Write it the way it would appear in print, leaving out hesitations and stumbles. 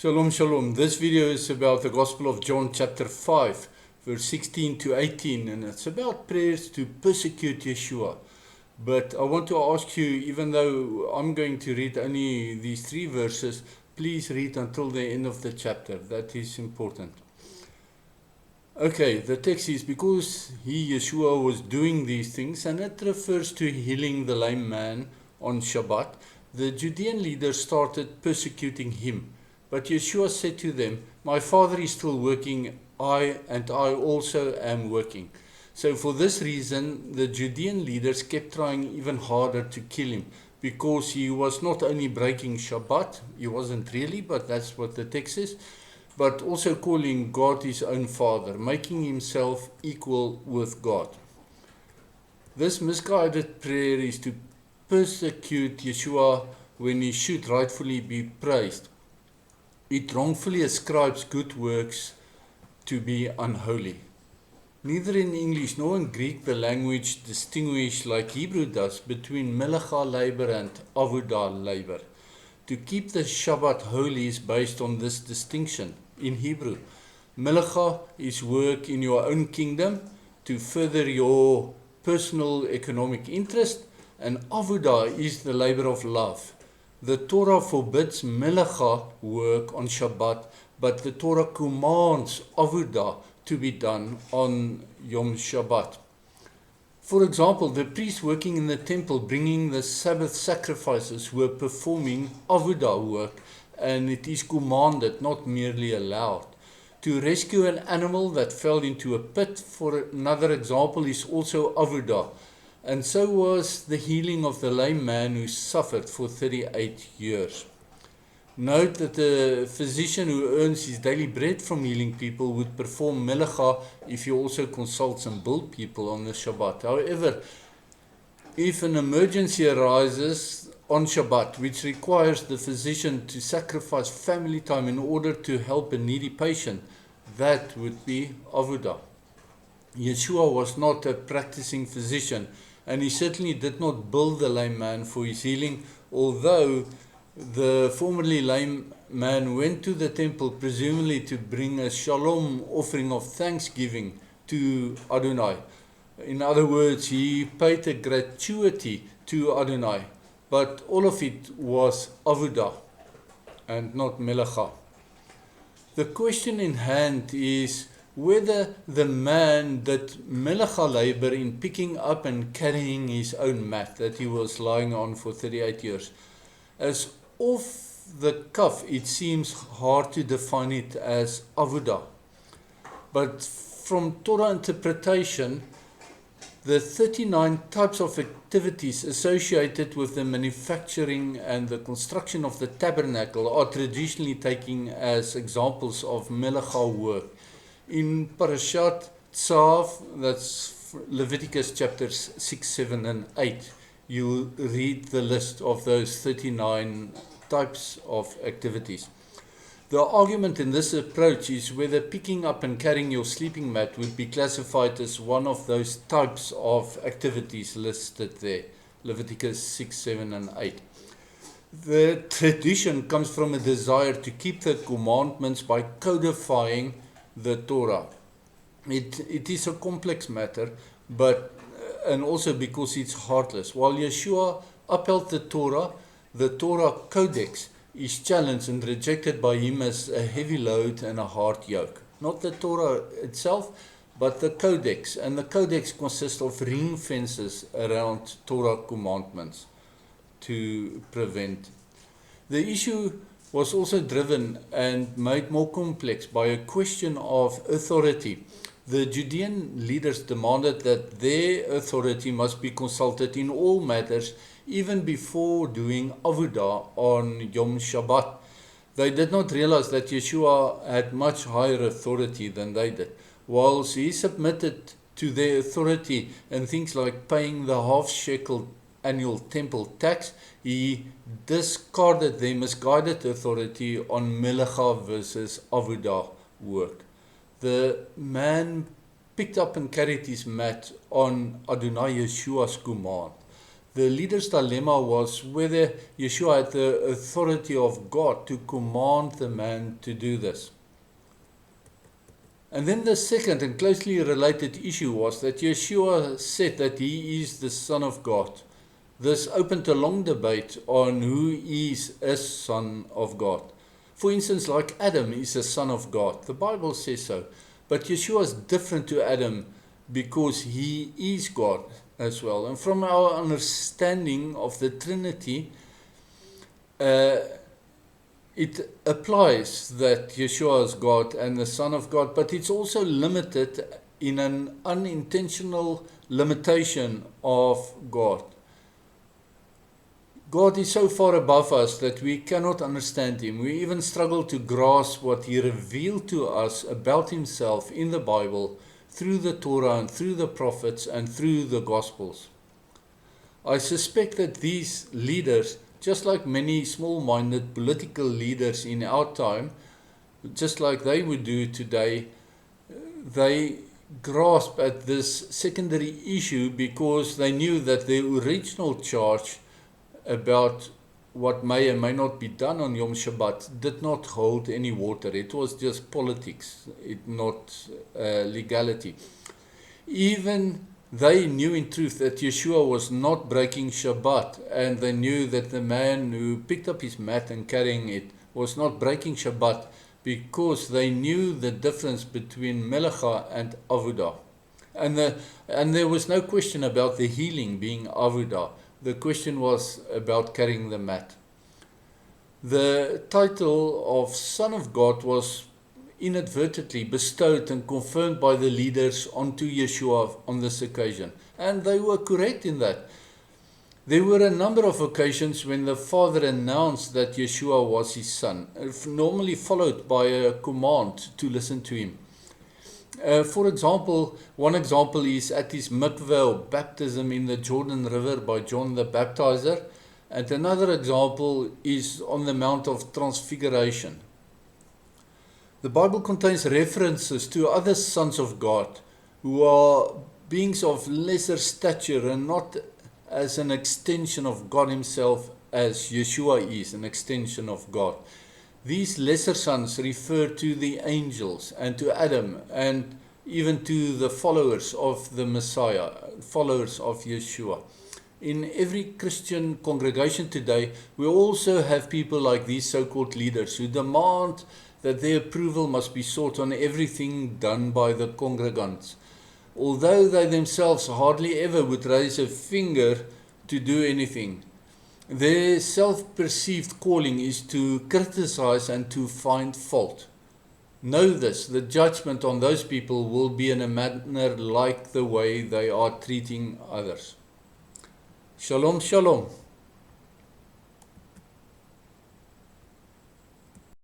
Shalom, shalom. This video is about the Gospel of John chapter 5, verse 16 to 18, and it's about prayers to persecute YESHUA. But I want to ask you, even though I'm going to read only these 3 verses, please read until the end of the chapter. That is important. Okay, the text is, because he, YESHUA, was doing these things, and it refers to healing the lame man on Shabbat, the Judean leaders started persecuting him. But YESHUA said to them, "My Father is still working, I also am working." So for this reason, the Judean leaders kept trying even harder to kill him, because he was not only breaking Shabbat, he wasn't really, but that's what the text says, but also calling God his own Father, making himself equal with God. This misguided prayer is to persecute YESHUA when he should rightfully be praised. It wrongfully ascribes good works to be unholy. Neither in English nor in Greek the language distinguish like Hebrew does between Melecha labor and Avodah labor. To keep the Shabbat holy is based on this distinction. In Hebrew, Melecha is work in your own kingdom to further your personal economic interest, and Avodah is the labor of love. The Torah forbids Melecha work on Shabbat, but the Torah commands Avodah to be done on Yom Shabbat. For example, the priests working in the temple bringing the Sabbath sacrifices were performing Avodah work, and it is commanded, not merely allowed. To rescue an animal that fell into a pit, for another example, is also Avodah. And so was the healing of the lame man who suffered for 38 years. Note that the physician who earns his daily bread from healing people would perform Melecha if he also consults and bills people on the Shabbat. However, if an emergency arises on Shabbat, which requires the physician to sacrifice family time in order to help a needy patient, that would be Avodah. YESHUA was not a practicing physician, and he certainly did not bill the lame man for his healing, although the formerly lame man went to the temple presumably to bring a shalom offering of thanksgiving to Adonai. In other words, he paid a gratuity to Adonai, but all of it was Avodah and not Melecha. The question in hand is whether the man did Melecha labor in picking up and carrying his own mat that he was lying on for 38 years. As off the cuff, it seems hard to define it as Avodah. But from Torah interpretation, the 39 types of activities associated with the manufacturing and the construction of the tabernacle are traditionally taken as examples of Melecha work. In Parashat Tzav, that's Leviticus chapters 6, 7, and 8, you read the list of those 39 types of activities. The argument in this approach is whether picking up and carrying your sleeping mat would be classified as one of those types of activities listed there, Leviticus 6, 7, and 8. The tradition comes from a desire to keep the commandments by codifying the Torah. It is a complex matter, and also because it's heartless. While YESHUA upheld the Torah Codex is challenged and rejected by him as a heavy load and a hard yoke. Not the Torah itself, but the Codex. And the Codex consists of ring fences around Torah commandments to prevent. The issue was also driven and made more complex by a question of authority. The Judean leaders demanded that their authority must be consulted in all matters, even before doing Avodah on Yom Shabbat. They did not realize that YESHUA had much higher authority than they did. Whilst he submitted to their authority in things like paying the half-shekel annual temple tax, he discarded their misguided authority on Melecha versus Avodah work. The man picked up and carried his mat on Adonai YESHUA's command. The leader's dilemma was whether Yeshua had the authority of God to command the man to do this. And then the second and closely related issue was that Yeshua said that he is the Son of God. This opened a long debate on who is a son of God. For instance, like Adam is a son of God. The Bible says so. But Yeshua is different to Adam because he is God as well. And from our understanding of the Trinity, it applies that Yeshua is God and the Son of God, but it's also limited in an unintentional limitation of God. God is so far above us that we cannot understand him. We even struggle to grasp what he revealed to us about himself in the Bible, through the Torah and through the prophets and through the Gospels. I suspect that these leaders, just like many small-minded political leaders in our time, just like they would do today, they grasp at this secondary issue because they knew that the original charge about what may and may not be done on Yom Shabbat did not hold any water. It was just politics, not legality. Even they knew in truth that Yeshua was not breaking Shabbat, and they knew that the man who picked up his mat and carrying it was not breaking Shabbat because they knew the difference between Melecha and Avodah. And there was no question about the healing being Avodah. The question was about carrying the mat. The title of Son of God was inadvertently bestowed and confirmed by the leaders onto Yeshua on this occasion. And they were correct in that. There were a number of occasions when the Father announced that Yeshua was his Son, normally followed by a command to listen to him. For example, one example is at his mikveh baptism in the Jordan River by John the Baptizer, and another example is on the Mount of Transfiguration. The Bible contains references to other sons of God who are beings of lesser stature and not as an extension of God himself as Yeshua is an extension of God. These lesser sons refer to the angels and to Adam and even to the followers of the Messiah, followers of Yeshua. In every Christian congregation today, we also have people like these so-called leaders who demand that their approval must be sought on everything done by the congregants, although they themselves hardly ever would raise a finger to do anything. Their self-perceived calling is to criticize and to find fault. Know this, the judgment on those people will be in a manner like the way they are treating others. Shalom, shalom.